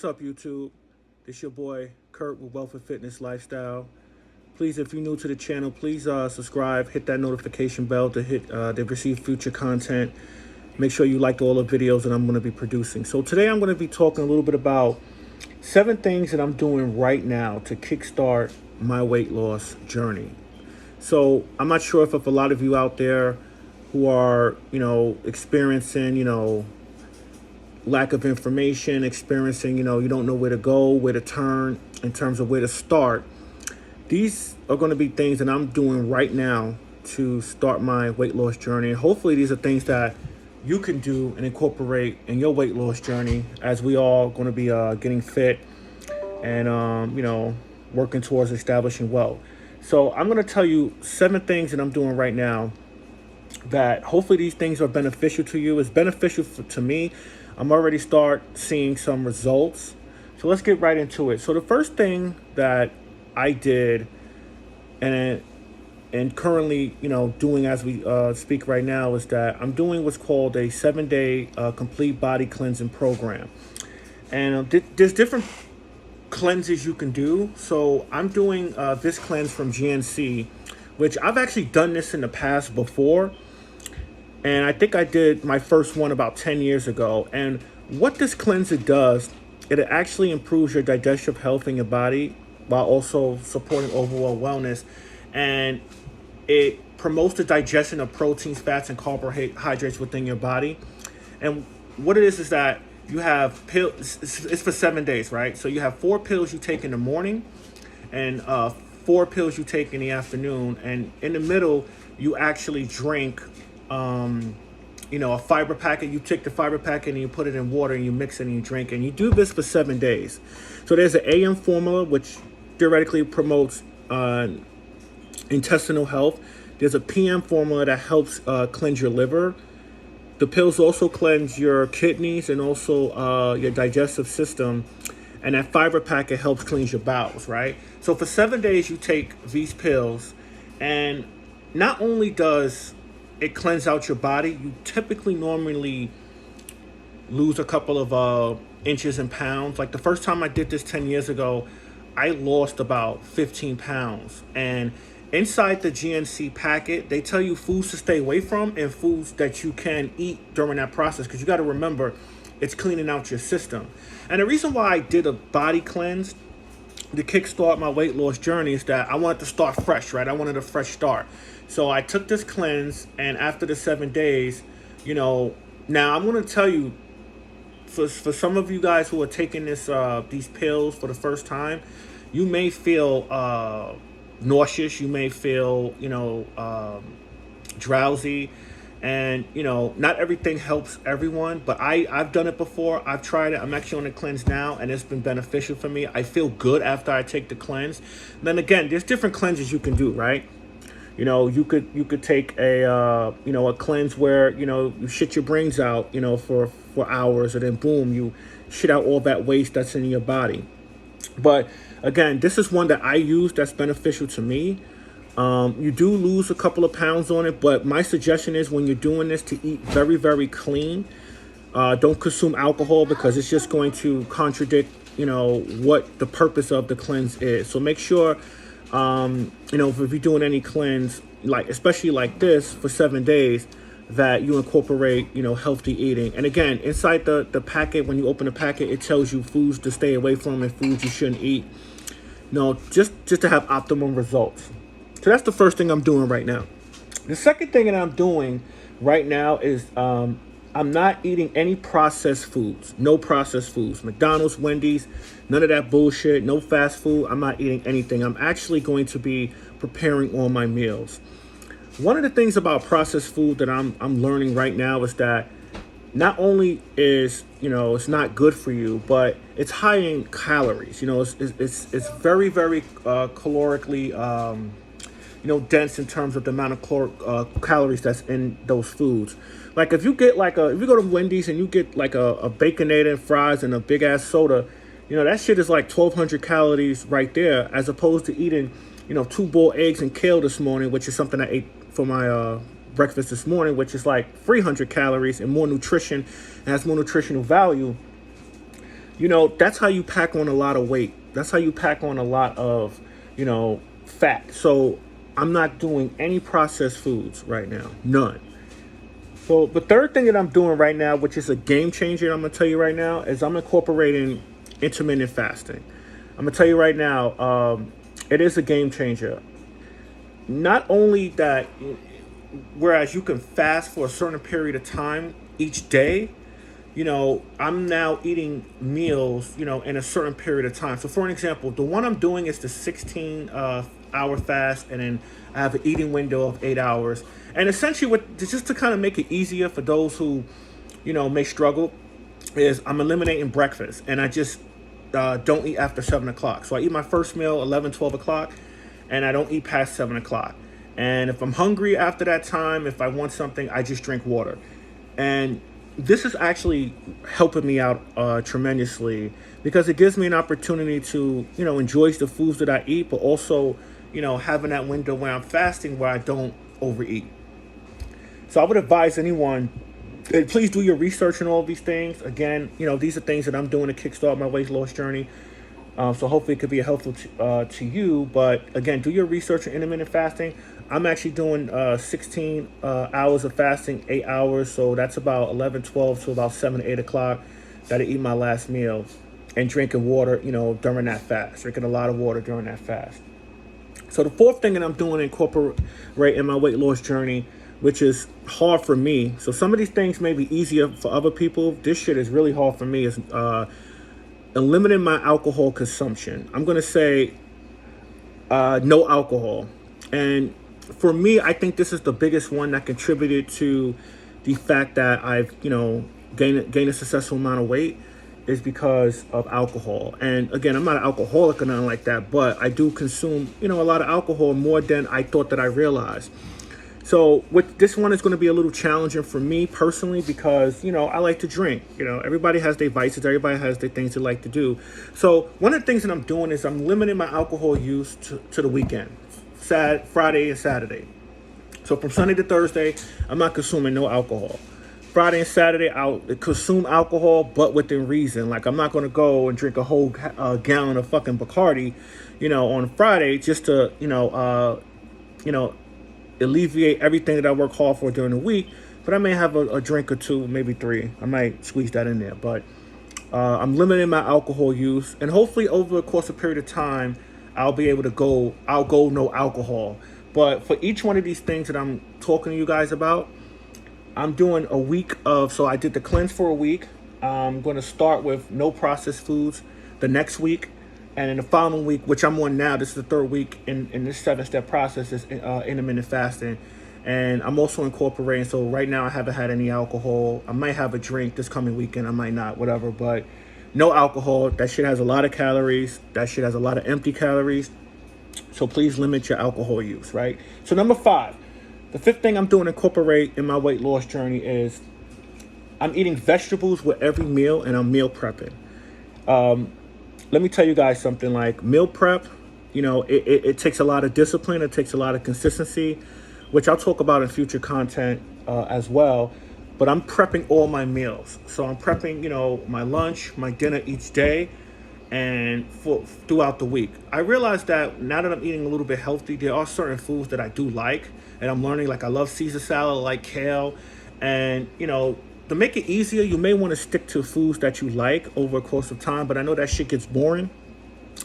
up, YouTube? This your boy Kurt with Wealth and Fitness Lifestyle. Please, if you're new to the channel, please subscribe, hit that notification bell to receive future content. Make sure you like all the videos that I'm going to be producing. So today I'm going to be talking a little bit about 7 things that I'm doing right now to kickstart my weight loss journey. So I'm not sure if a lot of you out there who are, experiencing, lack of information, experiencing, you don't know where to go, where to turn in terms of where to start. These are going to be things that I'm doing right now to start my weight loss journey. And hopefully these are things that you can do and incorporate in your weight loss journey as we all going to be getting fit and, working towards establishing wealth. So I'm going to tell you 7 things that I'm doing right now that hopefully these things are beneficial to you. It's beneficial to me. I'm already start seeing some results. So let's get right into it. So the first thing that I did and currently, doing as we speak right now is that I'm doing what's called a 7-day complete body cleansing program. And there's different cleanses you can do. So I'm doing this cleanse from GNC, which I've actually done this in the past before. And I think I did my first one about 10 years ago. And what this cleanser does, it actually improves your digestive health in your body while also supporting overall wellness. And it promotes the digestion of proteins, fats, and carbohydrates within your body. And what it is that you have pills. It's for 7 days, right? So you have 4 pills you take in the morning and 4 pills you take in the afternoon. And in the middle, you actually drink a fiber packet. You take the fiber packet and you put it in water and you mix it and you drink. And you do this for 7 days. So there's an AM formula, which theoretically promotes intestinal health. There's a PM formula that helps cleanse your liver. The pills also cleanse your kidneys and also your digestive system. And that fiber packet helps cleanse your bowels, right? So for 7 days, you take these pills. And not only does it cleanse out your body, you typically normally lose a couple of inches and pounds. Like the first time I did this 10 years ago, I lost about 15 pounds. And inside the GNC packet, they tell you foods to stay away from and foods that you can eat during that process. Because you got to remember, it's cleaning out your system. And the reason why I did a body cleanse to kickstart my weight loss journey is that I wanted to start fresh, right? I wanted a fresh start. So I took this cleanse, and after the 7 days, now I'm going to tell you, for some of you guys who are taking these pills for the first time, you may feel nauseous, you may feel, drowsy, and, not everything helps everyone, but I've done it before. I've tried it. I'm actually on a cleanse now, and it's been beneficial for me. I feel good after I take the cleanse. And then again, there's different cleanses you can do, right? You could take a cleanse where, you shit your brains out, for hours, and then boom, you shit out all that waste that's in your body. But again, this is one that I use that's beneficial to me. You do lose a couple of pounds on it, but my suggestion is when you're doing this to eat very, very clean. Don't consume alcohol because it's just going to contradict, what the purpose of the cleanse is. So make sure, if you're doing any cleanse, especially like this for 7 days, that you incorporate, healthy eating. And again, inside the packet, when you open the packet, it tells you foods to stay away from and foods you shouldn't eat. Just to have optimum results. So that's the first thing I'm doing right now. The second thing that I'm doing right now is I'm not eating any processed foods. No processed foods. McDonald's, Wendy's, none of that bullshit. No fast food. I'm not eating anything. I'm actually going to be preparing all my meals. One of the things about processed food that I'm learning right now is that not only is, it's not good for you, but it's high in calories. It's very, very calorically dense in terms of the amount of calories that's in those foods. Like if you get if you go to Wendy's and you get like a Baconator and fries and a big ass soda, that shit is like 1,200 calories right there, as opposed to eating, 2 boiled eggs and kale this morning, which is something I ate for my breakfast this morning, which is like 300 calories and more nutrition and has more nutritional value. That's how you pack on a lot of weight. That's how you pack on a lot of, fat. So I'm not doing any processed foods right now. None. So the third thing that I'm doing right now, which is a game changer, I'm gonna tell you right now, is I'm incorporating intermittent fasting. I'm gonna tell you right now, it is a game changer. Not only that, whereas you can fast for a certain period of time each day, I'm now eating meals, in a certain period of time. So, for an example, the one I'm doing is the 16 hour fast, and then I have an eating window of 8 hours. And essentially, just to kind of make it easier for those who, may struggle, is I'm eliminating breakfast, and I just don't eat after 7 o'clock. So I eat my first meal 11, 12 o'clock, and I don't eat past 7 o'clock. And if I'm hungry after that time, if I want something, I just drink water. And this is actually helping me out tremendously, because it gives me an opportunity to, enjoy the foods that I eat, but also, having that window where I'm fasting where I don't overeat. So I would advise anyone, please do your research on all of these things. Again, these are things that I'm doing to kickstart my weight loss journey. So hopefully it could be helpful to you. But again, do your research on intermittent fasting. I'm actually doing 16 hours of fasting, 8 hours. So that's about 11, 12 to about 7, 8 o'clock that I eat my last meal, and drinking water, during that fast, drinking a lot of water during that fast. So the fourth thing that I'm doing to incorporate in my weight loss journey, which is hard for me. So some of these things may be easier for other people. This shit is really hard for me, is eliminating my alcohol consumption. I'm going to say no alcohol. And for me, I think this is the biggest one that contributed to the fact that I've, gained a successful amount of weight, is because of alcohol. And again, I'm not an alcoholic or nothing like that, but I do consume, a lot of alcohol, more than I thought that I realized. So this one is going to be a little challenging for me personally, because, I like to drink. Everybody has their vices. Everybody has their things they like to do. So one of the things that I'm doing is I'm limiting my alcohol use to the weekend, Friday and Saturday. So from Sunday to Thursday, I'm not consuming no alcohol. Friday and Saturday, I'll consume alcohol, but within reason. Like, I'm not going to go and drink a whole gallon of fucking Bacardi, on Friday, just to, alleviate everything that I work hard for during the week. But I may have a drink or two, maybe 3. I might squeeze that in there. But I'm limiting my alcohol use. And hopefully over the course of a period of time, I'll go no alcohol. But for each one of these things that I'm talking to you guys about, I'm doing a week of, so I did the cleanse for a week. I'm going to start with no processed foods the next week. And in the following week, which I'm on now, this is the third week in this 7-step process, is intermittent fasting. And I'm also incorporating, so right now I haven't had any alcohol. I might have a drink this coming weekend. I might not, whatever. But no alcohol. That shit has a lot of calories. That shit has a lot of empty calories. So please limit your alcohol use, right? So number 5, the fifth thing I'm doing to incorporate in my weight loss journey is I'm eating vegetables with every meal, and I'm meal prepping. Let me tell you guys something. Like, meal prep, it takes a lot of discipline. It takes a lot of consistency, which I'll talk about in future content as well. But I'm prepping all my meals. So I'm prepping, my lunch, my dinner each day, and throughout the week. I realized that now that I'm eating a little bit healthy, there are certain foods that I do like, and I'm learning. Like, I love Caesar salad, I like kale, and to make it easier, you may want to stick to foods that you like over a course of time, but I know that shit gets boring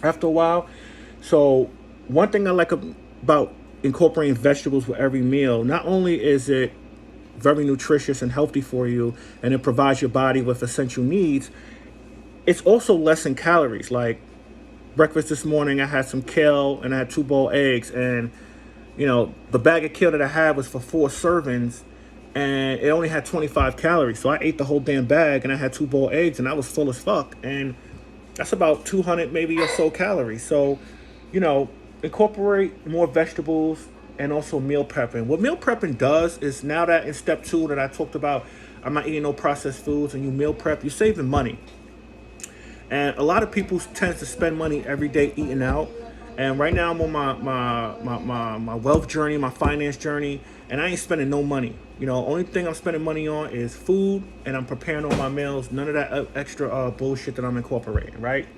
after a while. So one thing I like about incorporating vegetables with every meal, not only is it very nutritious and healthy for you, and it provides your body with essential needs, it's also less in calories. Like, breakfast this morning, I had some kale and I had 2 boiled eggs, and the bag of kale that I had was for 4 servings, and it only had 25 calories. So I ate the whole damn bag, and I had 2 boiled eggs, and I was full as fuck. And that's about 200 maybe or so calories. So, incorporate more vegetables, and also meal prepping. What meal prepping does is, now that in step 2 that I talked about, I'm not eating no processed foods, and you meal prep, you're saving money. And a lot of people tend to spend money every day eating out. And right now I'm on my wealth journey, my finance journey, and I ain't spending no money. You know, only thing I'm spending money on is food, and I'm preparing all my meals. None of that extra bullshit that I'm incorporating, right?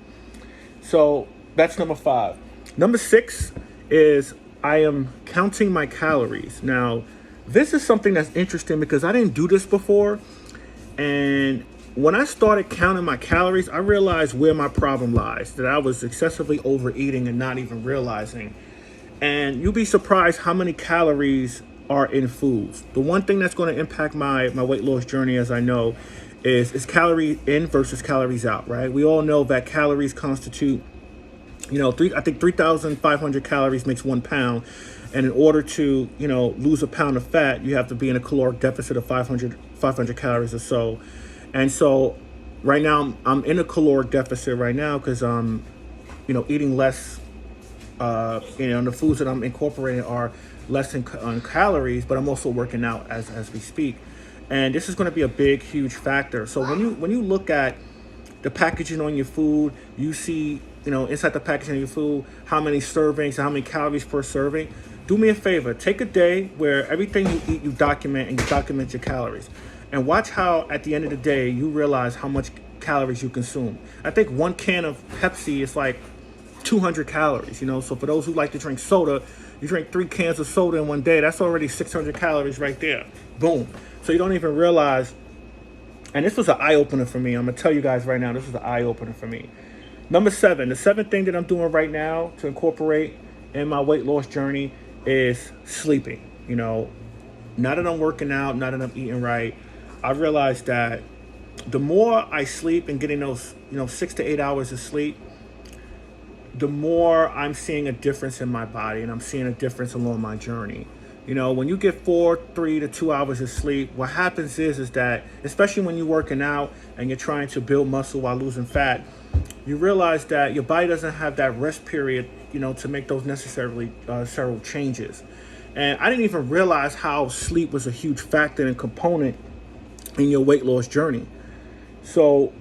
So that's number 5. Number 6 is I am counting my calories. Now, this is something that's interesting because I didn't do this before. And when I started counting my calories, I realized where my problem lies, that I was excessively overeating and not even realizing. And you'll be surprised how many calories are in foods. The one thing that's going to impact my weight loss journey, as I know, is calorie in versus calories out, right? We all know that calories constitute, I think 3,500 calories makes 1 pound. And in order to, lose a pound of fat, you have to be in a caloric deficit of 500 calories or so. And so right now I'm in a caloric deficit right now because I'm, eating less, and the foods that I'm incorporating are less on calories, but I'm also working out as we speak. And this is going to be a big, huge factor. So when you look at the packaging on your food, you see, inside the packaging of your food, how many servings, how many calories per serving. Do me a favor, take a day where everything you eat, you document, and you document your calories. And watch how, at the end of the day, you realize how much calories you consume. I think 1 can of Pepsi is like 200 calories, So for those who like to drink soda, you drink 3 cans of soda in one day, that's already 600 calories right there. Boom. So you don't even realize. And this was an eye-opener for me. I'm going to tell you guys right now, this was an eye-opener for me. Number 7, the 7th thing that I'm doing right now to incorporate in my weight loss journey is sleeping. Now that I'm working out, now that I'm eating right, I realized that the more I sleep and getting those, 6 to 8 hours of sleep, the more I'm seeing a difference in my body, and I'm seeing a difference along my journey. When you get 3 to 2 hours of sleep, what happens is that, especially when you're working out and you're trying to build muscle while losing fat, you realize that your body doesn't have that rest period, to make those necessarily several changes. And I didn't even realize how sleep was a huge factor and component in your weight loss journey. So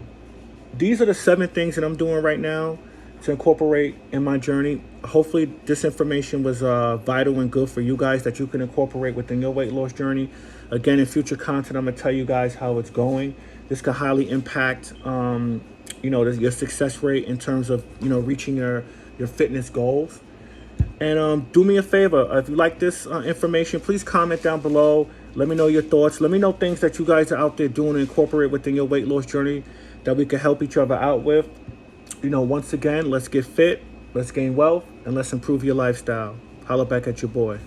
these are the 7 things that I'm doing right now to incorporate in my journey. Hopefully this information was vital and good for you guys that you can incorporate within your weight loss journey. Again, in future content, I'm going to tell you guys how it's going. This can highly impact, your success rate in terms of, reaching your fitness goals. And do me a favor, if you like this information, please comment down below. Let me know your thoughts. Let me know things that you guys are out there doing to incorporate within your weight loss journey that we can help each other out with. Once again, let's get fit, let's gain wealth, and let's improve your lifestyle. Holla back at your boy.